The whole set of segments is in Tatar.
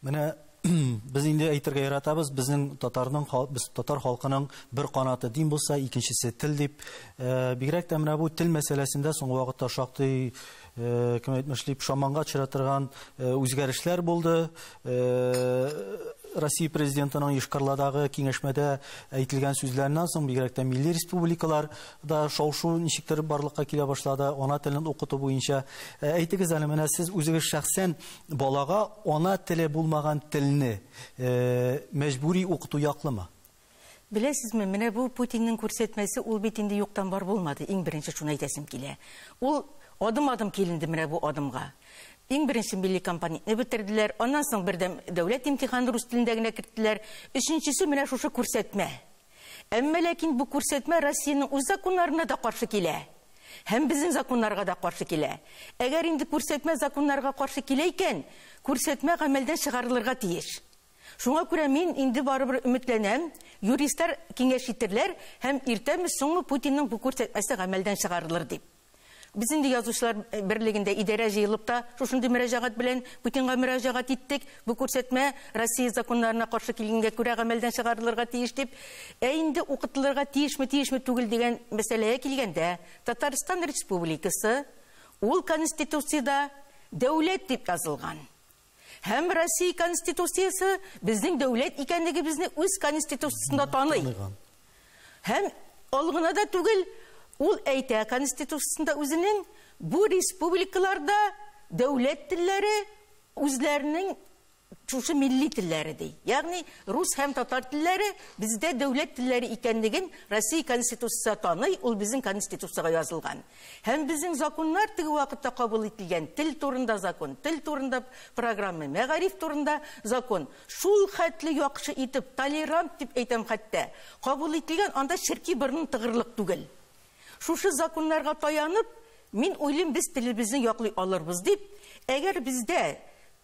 Менә без инде әйтергә яратабыз, без татар халкының бер канаты дин булса, икенчесе тел дип. Бигрәк тә менә бу тел мәсьәләсендә соңгы вакытта шактый кем әйтмешли шаманга чыратырган үзгәрешләр булды. Россия президентының Йошкар-Оладагы киңәшмәдә әйтелгән сүзләреннән соң бигрәк тә милли республикалар да шау-шу ничектер барлыкка килә башлады, ана телен укыту буенча. Әйтегез әле, менә сез үзегез шәхсән балага ана теле булмаган телне мәҗбүри укыту яклымы? Беләсезме, менә бу Путинның күрсәтмәсе ул бит инде юктан бар булмады. Иң беренче шуны әйтәсем килә. Ул адым-адым киленде менә бу адымга. Иң беренче милли компонентны бетерделәр, аннан соң бердәм дәүләт имтиханы рус телендә генә керттеләр. Өченчесе менә шушы күрсәтмә. Әмма ләкин бу күрсәтмә Россиянең үз законнарына да каршы килә. Һәм безнең законнарга да каршы килә. Әгәр инде күрсәтмә законнарга каршы килә икән, күрсәтмә гамәлдән чыгарылырга тиеш. Шуңа күрә мин инде барыбер өметләнәм, юристлар киңәш итерләр һәм иртәме соңмы Путинның бу күрсәтмәсе гамәлдән чыгарылыр дип. Biz indi yazıçlar birliğinde idare jıyılıp da şuşundu müracaat bilen Putinga müracaat ettik. Bu ko'rsatma Rossiya zakonlarına karşı kelgenge göre amelden çıkarılırga tiyiş dip. Indi okutulurga tiyişmi tugul degen meseleye kelgende Tataristan Respublikası ул konstitusiyada devlet dip yazılgan. Hem Rossiya konstitusiyası bizning devlet ikenligi bizni öz konstitusiyasında tanıy. Hem olguna da tugul ул әйтә конституциясында үзенең бу республикаларда дәүләт телләре үзләренең шушы милли телләре ди. Ягъни рус һәм татар телләре бездә дәүләт телләре икәнлеген Россия конституциясы таный, ул безнең конституцияга язылган. Һәм безнең законнар теге вакытта кабул ителгән тел турында закон, тел турында программа, мәгариф турында закон. Шул хәтле яхшы итеп толерант дип әйтәм хәтта. Кабул ителгән анда ширки бернең тыгырлык түгел. Шушы законнарга таянып, мин уйлыйм без телебезне яклый алырбыз дип, әгәр бездә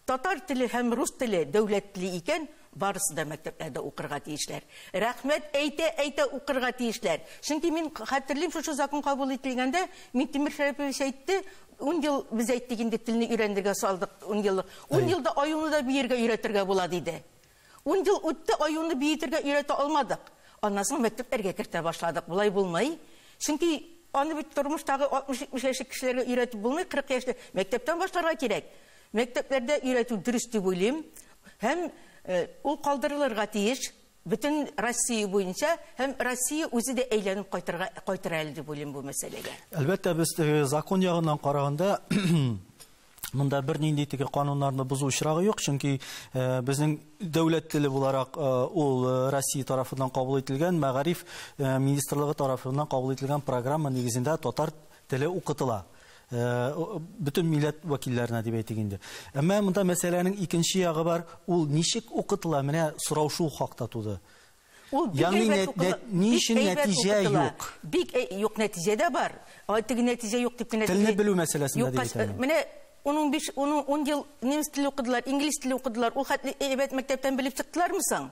татар теле һәм рус теле дәүләт теле икән, барысы да мәктәпләрдә укырга тиешләр. Рәхмәт әйтә укырга тиешләр. Чөнки мин хәтерлим шушы закон кабул ителгәндә, Минтимер Шәрипович әйтте, 10 ел без әйттек инде телне өйрәнергә салдык, 10 елда аюны да биергә өйрәтергә була диде. 10 ел үтте, аюны биетергә өйрәтә алмадык. Аннан соң мәктәпләргә кертә башладык. Булай булмай. Çünkü аны бит тормыштагы 60-70 яшьлек кешеләргә өйрәтеп булмый, 40 яшьлек мәктәптән башларга кирәк. Мәктәпләрдә өйрәтү дөрес дип уйлыйм. Һәм ул калдырылырга тиеш бөтен Россия буенча, һәм Россия үзе дә әйләнеп кайтыр әле дип уйлыйм бу мәсьәләгә. Әлбәттә, без закон ягыннан караганда Монда бер нинди теге кануннарны бузу очрагы юк, чөнки безнең дәүләт теле буларак ул Россия тарафыннан кабул ителгән, мәгариф министрлыгы тарафыннан кабул ителгән программа нигезендә татар теле укытыла. Bütün millet vekillerine дип әйтик инде. Әмма монда мәсьәләнең икенче ягы бар, ул ничек укытыла, менә сорау шул хакта туды. Ягъни ничек нәтиҗә юк. Бик юк нәтиҗә дә бар. Теге нәтиҗә юк дип кенә телне белү мәсьәләсендә дип әйтәм. Менә 10 ел немец теле укыдылар, инглиз теле укыдылар. Ул хәтле әйбәт мәктәптән белеп чыктылармы соң?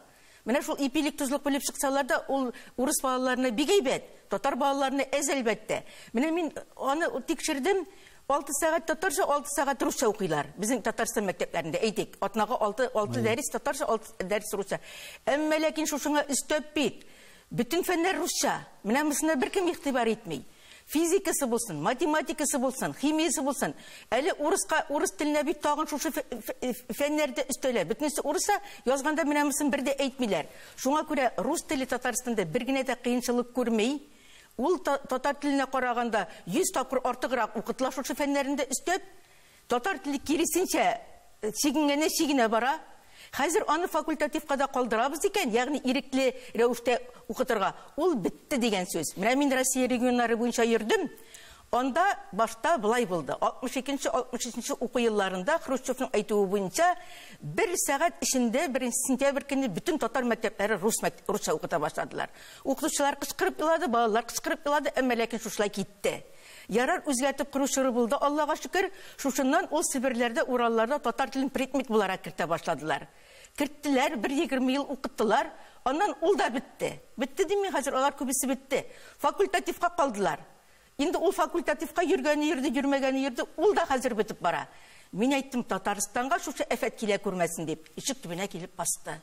Менә шул ипилек тузлык белеп чыксалар да, ул урыс балаларына бик әйбәт, татар балаларына әз әлбәттә. Менә мин аны тикшердем, 6 сәгать татарча, 6 сәгать русча укыйлар. Безнең Татарстан мәктәпләрендә әйтик, атнага 6 дәрес татарча, 6 дәрес русча. Әмма ләкин шушыңа өстәп бит. Bütün фәннәр русча. Менә монысына беркем игътибар итмей. Физикасы булсын, математикасы булсын, химиясы булсын. Әле урыс теленә бит тагын шушы фәннәрдә өстәлә. Бөтенесе урысча язганда менә монысын бер дә әйтмиләр. Шуңа күрә рус теле Татарстанда бер генә дә кыенчылык күрмәй. Ул татар теленә караганда 100 тапкыр артыграк укытыла шушы фәннәрендә өстәп, татар теле киресенчә чигенә бара. Хәзер аны факультативка да калдырабыз икән, ягъни ирекле рәвештә укытырга. Ул битте дигән сүз. Менә мин Россия регионнары буенча йөрдем. Анда башта былай булды. 62-63 уку елларында Хрущевның әйтүе буенча 1 сәгать эчендә 1 сентябрь көне bütün татар мәктәпләре русча укыта башладылар. Укытучылар кычкырып илады, балалар кычкырып илады, әмма ләкин шушылай китте. Ярар үзгәртеп кыручыры булды, Аллага шөкер. Шушыннан ул Сибирләрдә, Уралларда татар телен предмет буларак кертә башладылар. Керттеләр, 1-20 ел укыттылар, аннан ул да битте. Битте димме, хәзер алар күбесе битте. Факультативка калдылар. Инде ул факультативка йөргәне йөрде, йөрмәгәне йөрде, ул да хәзер битеп бара. Мин әйттем Татарстанга шушы афәт килә күрмәсен дип, ишек төбенә килеп басты.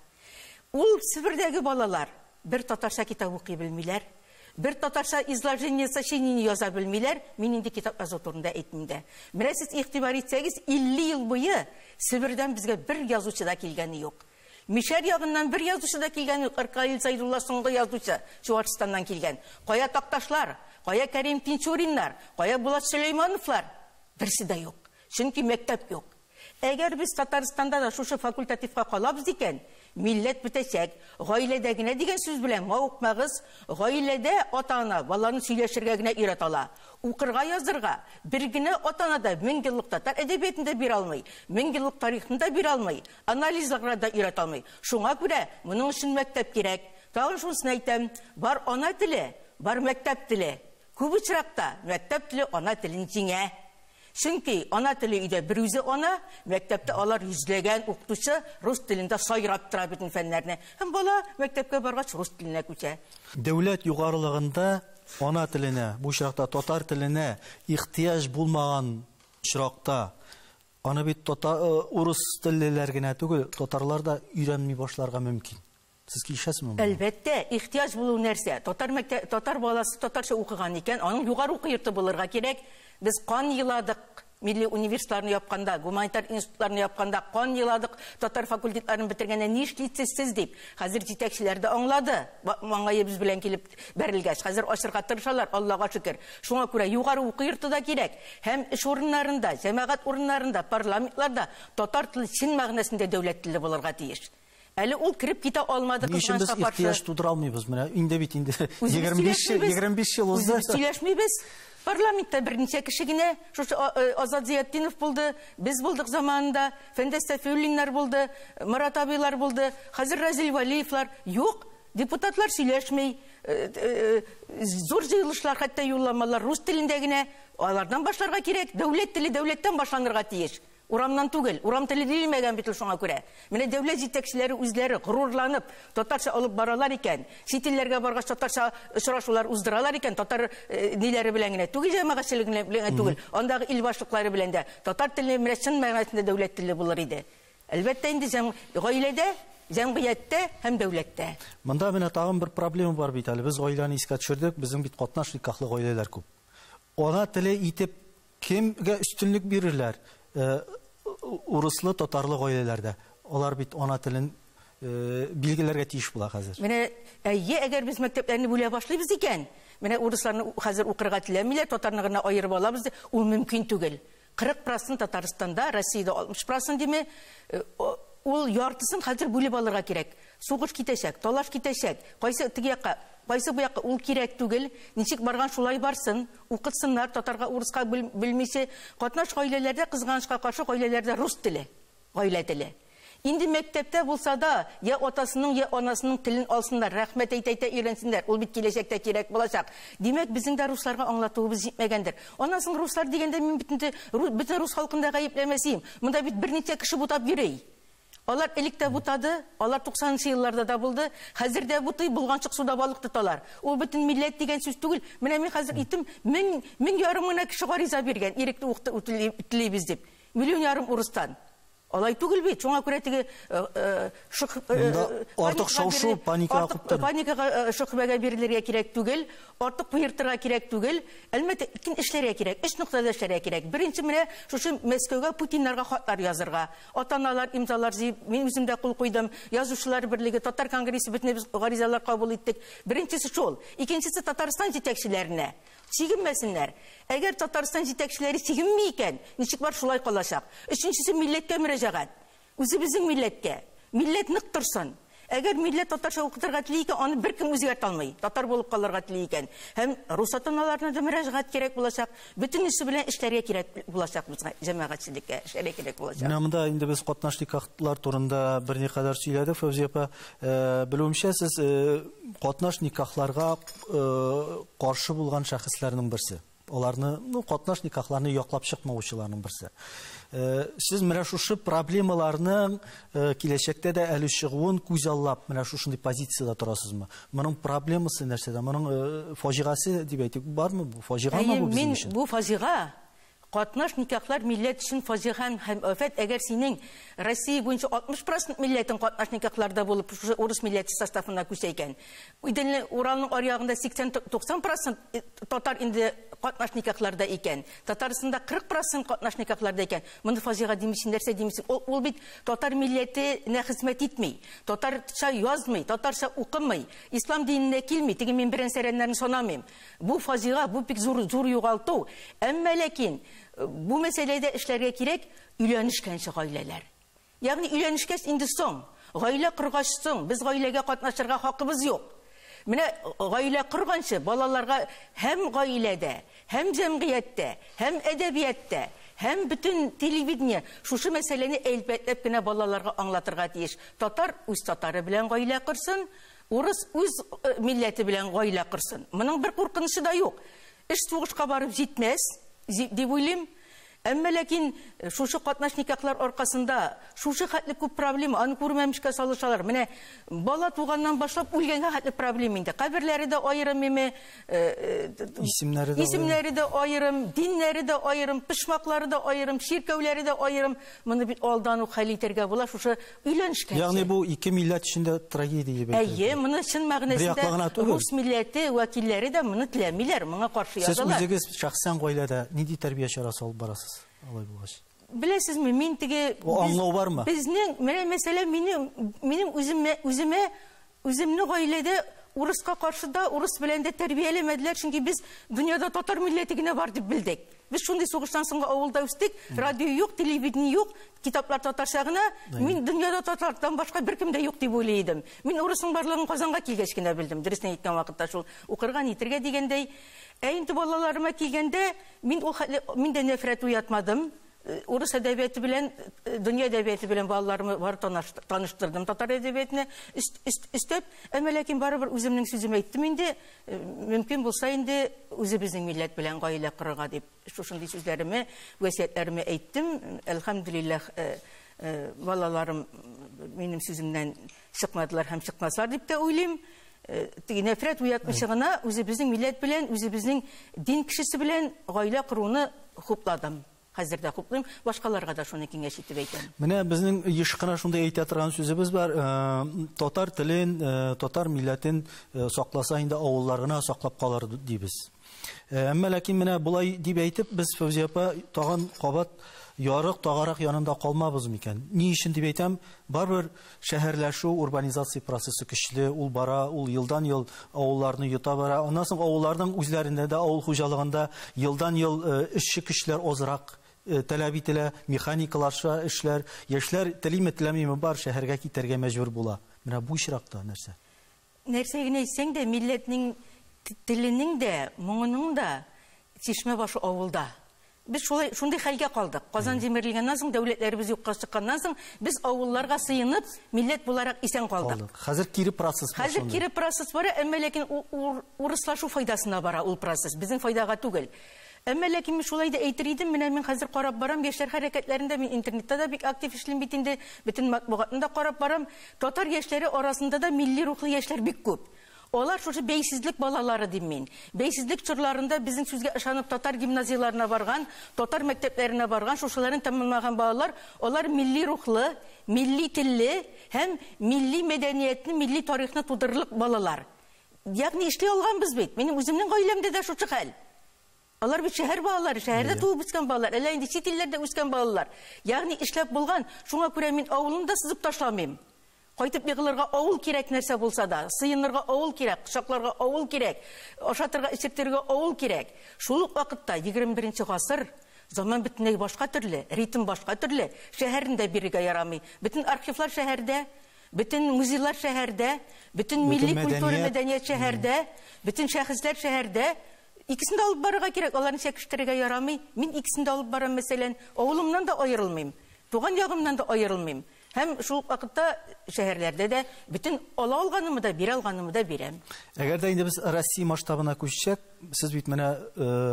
Ул Себердәге балалар бер татарча китап укый белмиләр, бер татарча изложение сочинение яза белмиләр, мин инде китап язу турында әйтмим дә. Менә сез игътибар итсәгез, 50 ел буе Себердән безгә бер язучы да килгәне юк. Мишәр ягыннан бер язучы да килгән юк. Иркаил Зайдулла соңгы язучы, Чуашстаннан килгән. Кая Такташлар, кая Кәрим Пинчуриннар, кая Булат Сөләймановлар? Берсе дә юк. Чөнки мәктәп юк. Әгәр без Татарстанда да шушы факультативка калабыз икән, милләт бетәчәк. Гаиләдә генә дигән сүз белән мавыкмагыз. Гаиләдә ата-ана баланы сөйләшергә генә өйрәтә. Укырга, язырга бер генә ата-ана да 1000 еллык татар әдәбиятында бирә алмый, 1000 еллык тарихында бирә алмый, анализларга да өйрәтә алмый. Шуңа күрә моның өчен мәктәп кирәк. Тагын шунысын әйтәм, бар ана теле, бар мәктәп теле. Күп очракта мәктәп теле ана телен җиңә. Чөнки ана теле өйдә бер үзе ана, мәктәптә алар йөзләгән укытучы рус телендә сайрап тора бөтен фәннәрне. Һәм бала мәктәпкә баргач рус теленә күчә. Дәүләт югарылыгында ана теленә, бу очракта татар теленә ихтияҗ булмаган очракта, аны бит урыс теллеләр генә түгел, татарлар да өйрәнми башларга мөмкин. Сез килешәсезме? Әлбәттә, ихтияҗ булу нәрсә? Татар баласы татарча укыган икән, аның югары уку йорты булырга кирәк. Без кан йыладык, милли университетларны япканда, гуманитар институтларны япканда, кан йыладык, татар факультетларын бетергәндә ни эшлисез дип. Хәзер җитәкчеләр дә аңлады. Маңгае без белән килеп бәрелгәч, хәзер ашырга тырышалар, Аллага шөкер. Шуңа күрә югары уку йорты да кирәк. Һәм эш урыннарында, җәмәгать урыннарында, парламентларда татар теле чын мәгънәсендә дәүләт теле булырга тиеш. Әле ул кирип китә алмады кызганычка каршы. Ихтияҗ тудыра алмыйбыз. Менә инде бит 25 ел узды. Сөйләшмибез. Парламентта берничә кеше генә, шушы Азат Зиятдинов булды, без булдык заманында, Фәндәс Сафиуллиннар булды, Марат абыйлар булды, хәзер Разил Валиевлар. Юк, депутатлар сөйләшмәй. Зур җыелышлар хәтта юлламалар рус телендә генә. Алардан башларга кирәк. Дәүләт теле дәүләттән башланырга тиеш. Урамнан түгел, урам теле дилмәгән бит шуңа күрә. Менә дәүләт җитәкчеләре үзләре горурланып, татарча алып баралар икән, чит илләргә баргач татарча очрашулар уздыралар икән, татар ниләре белән генә түгел, җәмәгатьчелеге белән түгел, андагы ил башлыклары белән дә татар теле чын мәгънәсендә дәүләт теле булыр иде. Әлбәттә инде гаиләдә, җәмгыятьтә һәм дәүләттә. Монда менә тагын бер проблема бар бит әле. Без гаиләне искә төшердек, безнең бит катнаш никахлы гаиләләр күп. Ана теле итеп кемгә үстенлек бирерләр? Урыслы, татарлы гаиләләрдә. Алар бит ана телен билгеләргә тиеш була хәзер. Менә әгәр без мәктәпләрне бүлә башлыйбыз икән, менә урысларны хәзер укырга теләмиләр, татарны гына аерып алабыз, ул мөмкин түгел. 40% Татарстанда, Россиядә 60% диме, ул яртысын хәзер бүлеп алырга кирәк. Сугыш китәчәк, талаш китәчәк. Кайсы теге якка, кайсы бу якка ул кирәк түгел. Ничек барган шулай барсын, укытсыннар, татарга, урыска белмичә. Катнаш гаиләләрдә кызганычка каршы гаиләләрдә рус теле, гаилә теле. Инде мәктәптә булса да, я атасының, я анасының телен алсыннар, рәхмәт әйтә өйрәнсеннәр. Ул бит киләчәктә кирәк булачак. Димәк, безнең дә русларга аңлатуыбыз җитмәгәндер. Анасын руслар дигәндә мин бөтен рус халкында гаепләмәсим. Монда бит берничә кеше бутап йөри. Алар электә бутады, алар 90-нчы елларда да булды. Хәзер дә бутый, булганчык суда балык тоталар. Ул бөтен милләт дигән сүз түгел. Менә мин хәзер итем, 1000 меңа кеше гариза биргән, ирекне үтелибез дип. 1,5 миллион урыстан. Алай түгел бит. Шуңа күрә теге артык шау-шу, паника куптыр. Паникага шөхбәгә бирелергә кирәк түгел, артык куертырга кирәк түгел. Әлбәттә, икән эшләргә кирәк, эш нуктада эшләргә кирәк. Беренче менә шушы Мәскәүгә Путиннарга хатлар язырга. Ата-аналар имзалар җыеп, мин үзем дә кул куйдым. Язучылар берлеге, Татар конгрессы бөтен гаризалар кабул иттек. Беренчесе шул. Икенчесе Татарстан җитәкчеләренә. Сигенмәсеннәр. Әгәр Татарстан җитәкчеләре сигенми икән, ничек бар шулай калачак. Өченчесе милләткә мөрәҗәгать. Үзебезнең милләткә. Милләт нык торсын. Әгәр милләт татарча укытырга тели икән, аны беркем үзгәртә алмый. Татар булып калырга тели икән. Һәм рус ата-аналарына да мөрәҗәгать кирәк булачак. Бөтенесе белән эшләргә кирәк булачак безгә, җәмәгатьчелеккә эшләргә кирәк булачак. Менә монда инде без катнаш никахлар турында берникадәр сөйләдек, Фәүзия апа. Белүемчә, сез катнаш никахларга каршы булган шәхесләрнең берсе. Аларны, катнаш никахларны яклап чыкмаучыларның берсе. Сез менә шушы проблемаларның киләчәктә дә әле чыгуын күз аллап, менә шушындый позициядә торасызмы? Моның проблемасы нәрсәдә? Моның фаҗигасы дип әйтик, бармы бу? Фаҗигамы бу безнең өчен? Бу фаҗига Катнаш никахлар милләт өчен фаҗига һәм афәт. Әгәр синең Россия буенча 60% милләтең катнаш никахларда булып, урыс милләте составына күсәйгән. Идәнле Уралның аръягында 80-90% татар инде катнаш никахларда икән. Татарстанда 40% катнаш никахларда икән. Моны фаҗига димисен, нәрсә димисен? Ул бит татар милләтенә хезмәт итми. Татарча язмый, татарча укымый, ислам диненә килми. Теге мин берән сәрәннәрне санамыйм. Бу фаҗига, бу бик зур югалту. Әмма ләкин бу мәсьәләдә эшләргә кирәк өйләнешкәнче гаиләләр. Ягъни өйләнешкәч инде соң, гаилә коргач соң, без гаиләгә катнашырга хакыбыз юк. Менә гаилә корганчы балаларга һәм гаиләдә, һәм җәмгыятьтә, һәм әдәбиятта, һәм бөтен телевидение шушы мәсьәләне әлбәттә генә балаларга аңлатырга тиеш. Татар үз татары белән гаилә кырсын, урыс үз милләте белән гаилә кырсын. Моның бер куркынышы да юк. Эш сугышка барып җитмәс дип уйлыйм. Әмма ләкин шушы катнаш никахлар аркасында шушы хәтле күп проблема, аны күрмәмешкә салышалар. Менә бала туганнан башлап үлгәнгә хәтле проблема инде. Каберләре дә аерым, исемнәре дә аерым, диннәре дә аерым, пишмаклары да аерым, ширкәүләре дә аерым. Моны бит алдан ук хәл итәргә була шушы өйләнешкән. Ягъни бу ике милләт өчен трагедия дип әйтәләр. Әйе, моны чын мәгънәсендә рус милләте вәкилләре дә моны теләмиләр, моңа каршы язалар. Сез үзегез шәхсән гаиләдә нинди тәрбия чарасы алып барасыз? Алай булгач. Беләсезме, мин теге аңлау бармы? Безнең мәсьәлә минем үземне гаиләдә урыска каршы да, урыс белән дә тәрбияләмәделәр, чөнки без дөньяда татар милләте генә бар дип билдек. Без шундый сугыштан соң авылда үстек, радио юк, телевидение юк, китаплар татарча гына. Мин дөньяда татардан башка беркем дә юк дип уйлыйдым. Мин урысның барлыгын Казанга килгәч кенә белдем. Дөресен әйткән вакытта шул укырга нитергә дигәндәй. Инде балаларыма килгәндә мин дә нәфрәт уятмадым. Урыс әдәбияты белән, дөнья әдәбияты белән балаларымы бар таныштырдым. Татар әдәбиятына өстәп, әмма ләкин барыбер үземнең сүземне әйттем инде, мөмкин булса инде үзебезнең милләт белән гаилә корырга дип, шушындый сүзләремне, васыятләремне әйттем. Әлхәмдүлиллаһ, балаларым минем сүземнән чыкмадылар һәм чыкмаслар дип тә уйлыйм. Теге нәфрәт уятмыйча гына үзебезнең милләт белән, үзебезнең дин кешесе белән гаилә коруны хупладым. Хәзердә хуплыйм, башкаларга да шуны киңәш итеп әйтәм. Менә безнең ешкына шундай әйтә торган сүзебез бар. Татар телен, татар милләтен сакласа инде авыллар гына саклап калыр дибез. Әмма ләкин менә булай дип әйтеп, без Фәүзия апа тагын кабат ярык тагарак янында калмабыз микән? Ни өчен дип әйтәм? Барбер шәһәрләшү, урбанизация процессы көчле, ул бара, ул елдан-ел авылларны юта бара. Аннан соң авылларның үзләрендә дә, авыл хуҗалыгында елдан-ел эшче көчләр азрак таләп ителә, механикаларша эшләр, яшьләр телиме теләмиме бар шәһәргә китәргә мәҗбүр була. Менә бу чиракта нәрсә? Нәрсә генә әйтсәң дә, милләтнең теленең дә, моңының да Чишмә башы авылда. Без шундый хәлгә калдык. Казан җимерелгәннән соң, дәүләтләребез юкка чыкканнан соң, без авылларга сыенып, милләт буларак исән калдык. Хәзер кире процесс бар. Хәзер кире процесс бара, әмма ләкин урыслашу файдасына бара ул процесс, безнең файдага түгел. Әмма ләкин мин шулай да әйтер идем, менә мин хәзер карап барам, яшьләр хәрәкәтләрендә, мин интернетта да бик актив эшлим бит инде, бөтен матбугатны да карап барам. Татар яшьләре арасында да милли рухлы яшьләр бик күп. Алар шушы бәйсезлек балалары дим мин. Бәйсезлек чорларында безнең сүзгә ышанып татар гимназияларына барган, татар мәктәпләренә барган, шушыларын тәмамлаган балалар, алар милли рухлы, милли телле һәм милли мәдәниятне, милли тарихны тудырырлык балалар. Ягъни эшли алганбыз бит. Минем үземнең гаиләмдә дә шушы хәл. Алар бит шәһәр балалары, шәһәрдә туып үскән балалар, әллә инде чит илләрдә үскән балалар. Ягъни эшләп булган, шуңа күрә мин авылымда сызып ташламыйм. Кайтып егылырга авыл кирәк нәрсә булса да, сыенырга авыл кирәк, кочакларга авыл кирәк, ашатырга, эчертергә авыл кирәк. Шул ук вакытта 21-нче гасыр, заман бөтенләй башка төрле, ритм башка төрле, шәһәрендә бирергә ярамый. Бөтен архивлар шәһәрдә, бөтен музейлар шәһәрдә, бөтен милли культура мәдәният шәһәрдә, бөтен шәхесләр шәһәрдә. Икесен дә алып барырга кирәк, аларны чәкештерергә ярамый. Мин икесен дә алып барам, мәсәлән, авылымнан да аерылмыйм, туган ягымнан да аерылмыйм. Һәм шул вакытта шәһәрләрдә дә бүтән ала алганымы да, бирә алганымы да бирәм. Әгәр дә инде без Россия масштабына күчсәк, сез бит менә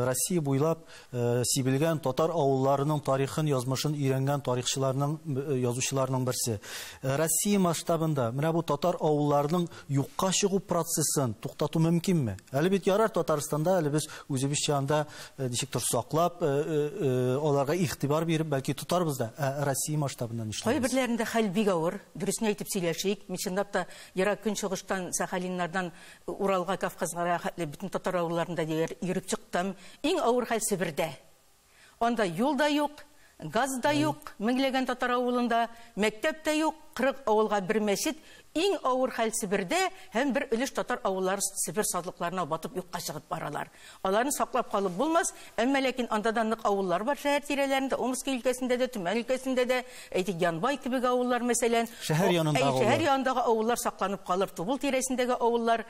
Россия буйлап сибелгән татар авылларының тарихын, язмышын өйрәнгән тарихчыларның, язучыларның берсе. Россия масштабында менә бу татар авылларының юкка чыгу процессын туктату мөмкинме? Әле бит ярар Татарстанда, әле без үзебезчә анда ничектер саклап, аларга игътибар биреп, бәлки тотарбыз да. Россия масштабында нишләйбез? Кайберләрендә хәл бик авыр, дөресен әйтеп сөйләшик. Мин чынлап та ерак көнчыгыштан, Сахалиннардан Уралга, Кавказга хәтле бүтән татар авылларында йөреп чыктым. Иң авыр хәл Себердә. Анда юл да юк, газ да юк, меңләгән татар авылында, мәктәп тә юк, 40 авылга бер мәчет. Иң авыр хәл Себердә, һәм бер өлеш татар авыллары Себер садлыкларына батып юкка чыгып баралар. Аларны саклап калып булмас, әмма ләкин анда да нык авыллар бар шәһәр тирәләрендә, Омск өлкәсендә дә, Төмән өлкәсендә дә, әйтик Янбай кебек авыллар мәсәлән. Шәһәр янындагы авыллар сакланып калыр, Тубыл тирәсендәге авыллар.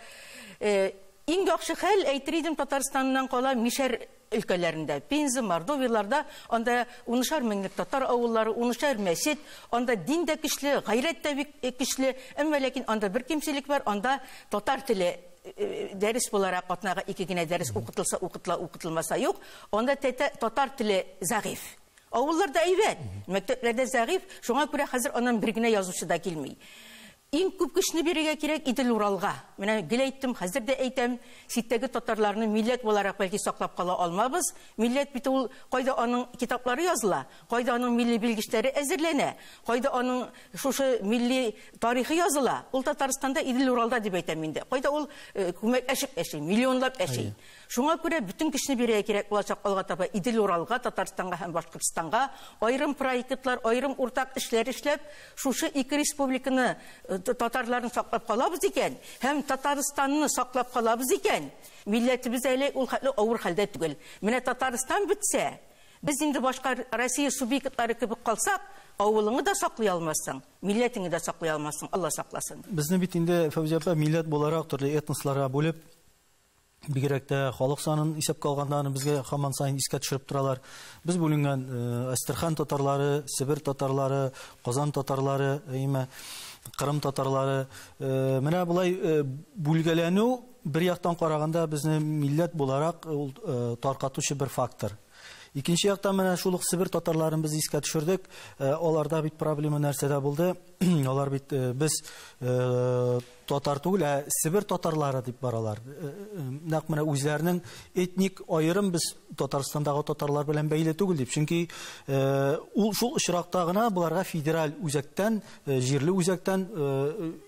Иң яхшы хәл әйтер идем Татарстаннан кала Мишәр өлкәләрендә, Пенза, Мордовияларда, анда 10 меңлек татар авыллары, 10 мәчет, анда дин дә көчле, гайрәт тә бик көчле, әмма ләкин анда бер кимчелек бар, анда татар теле дәрес буларак атнага 2 генә дәрес укытылса, укытылмаса юк, анда татар теле зәгыйф. Авылларда әйбәт, мәктәпләрдә зәгыйф, шуңа күрә хәзер аннан бер генә язучы да килми. Иң күп көчне бирергә кирәк Идел Уралга. Менә гел әйттем, хәзер дә әйтәм, ситтәге татарларны милләт буларак бәлки саклап кала алмабыз. Милләт бит ул кайда аның китаплары языла, кайда аның милли белгечләре әзерләнә, кайда аның шушы милли тарихы языла. Ул Татарстанда Идел Уралда дип әйтәм инде. Кайда ул күмәк әшеп әши, миллионлап әши. Шуңа күрә бүтән көчне бирергә кирәк булачак алга таба Идел Уралга, Татарстанга һәм Башкортстанга аерым проектлар, аерым уртак эшләр эшләп, шушы ике республиканы татарларын саклап калабыз икән, һәм Татарстанны саклап калабыз икән, милләтебез әле ул хәтле авыр хәлдә түгел. Менә Татарстан бетсә, без инде башка Россия субъектлары кебек калсак, авылыңны да саклый алмассың, милләтеңне дә саклый алмассың, Алла сакласын. Безне бит инде Фәүзия апа милләт буларак төрле этносларга бүлеп, бигрәк тә халык санын исәпкә алганда безгә һаман сайын искә төшереп торалар. Без бүленгән Астрхан татарлары, Себер татарлары, Казан татарлары, Кырым татарлары, менә булай бүлгәләнү бер яктан караганда безне милләт буларак таркатучы бер фактор. Икенче яктан менә шул Себер татарларын без искә төшердек. Аларда бит проблема нәрсәдә булды? Алар бит без татар түгел, Себер татарлары дип баралар. Нәкъ менә үзләренең этник аерым без Татарстандагы татарлар белән бәйле түгел дип. Чөнки ул шул очракта гына буларга федераль үзәктән, җирле үзәктән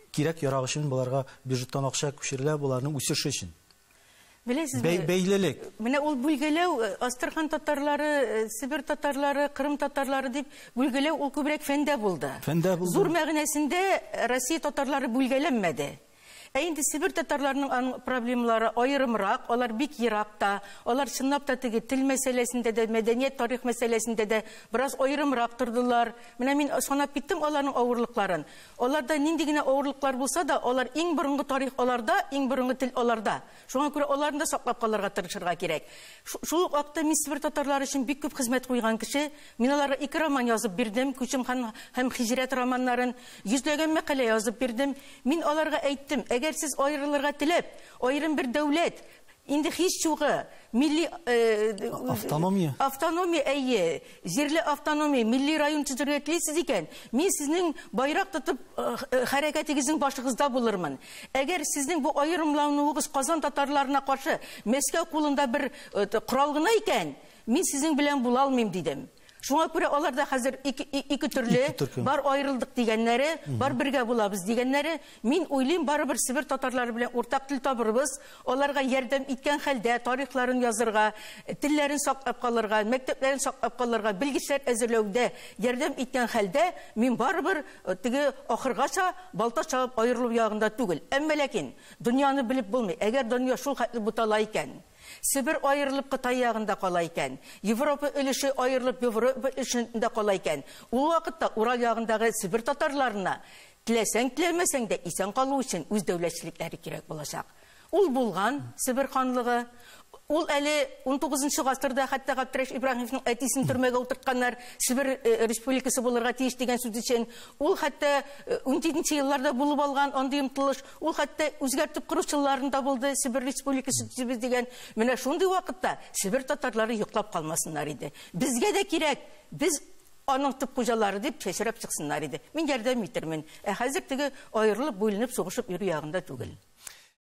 кирәк ярак өчен буларга бюджеттан акча күчерелә буларның үсеше өчен. Бәйлелек. Менә ул бүлгәләү Астрхан татарлары, Себер татарлары, Кырым татарлары дип бүлгәләү ул күбрәк фәндә булды. Зур мәгънәсендә Россия татарлары бүлгәләнмәде. Инде Себер татарларының проблемалары аерымрак, алар бик еракта, алар чынлап та теге тел мәсьәләсендә дә, мәдәният, тарих мәсьәләсендә дә бераз аерымрак тордылар. Менә мин санап киттем аларның авырлыкларын. Аларда нинди генә авырлыклар булса да, алар иң борынгы тарих аларда, иң борынгы тел аларда. Шуңа күрә аларны да саклап калырга тырышырга кирәк. Шул вакытта мин Себер татарлары өчен бик күп хезмәт куйган кеше, мин аларга 2 роман язып бирдем, Күчем хан һәм Хиҗрәт романнарын, 100ләгән мәкалә язып бирдем. Мин аларга әйттем, әгәр сез аерылырга теләп, аерым бер дәүләт, инде һич югы, милли автономия әйе, җирле автономия, милли район төзергә телисез икән, мин сезнең байрак тотып хәрәкәтегезнең башыгызда булырмын. Әгәр сезнең бу аерымлануыгыз Казан татарларына каршы Мәскәү кулында бер корал гына икән, мин сезнең белән була алмыйм дидем. Шуңа күрә аларда хәзер ике төрле, бар аерылдык дигәннәре, бар бергә булабыз дигәннәре, мин уйлыйм барыбер Себер татарлары белән уртак тел табырбыз, аларга ярдәм иткән хәлдә тарихларын язырга, телләрен саклап калырга, мәктәпләрен саклап калырга, белгечләр әзерләүдә ярдәм иткән хәлдә, мин барыбер теге ахыргача балта чабып аерылу ягында түгел. Әмма ләкин дөньяны белеп булмый. Әгәр дөнья шул хәтле бутала икән, Себер аерылып Кытай ягында кала икән, Европа өлеше аерылып Европа өлешендә кала икән, ул вакытта Урал ягындагы Себер татарларына теләсәң теләмәсәң дә исән калу өчен үз дәүләтчелекләре кирәк булачак. Ул булган Себер ханлыгы, Ул әле 19 гасырда хәтта Габдраш Ибраһимовның әтисен төрмәгә утыртканнар, Сибир республикасы булырга тиеш дигән сүз өчен. Ул хәтта 17 елларда булып алган андый омтылыш, ул хәтта үзгәртеп кору чылларында булды, Сибир республикасы төзебез дигән. Менә шундый вакытта Сибир татарлары йоклап калмасыннар иде. Безгә дә кирәк, без аның төп хуҗалары дип чәчрәп чыксыннар иде. Мин ярдәм итермен. Хәзер теге аерылып, бүленеп, сугышып йөрү ягында түгел.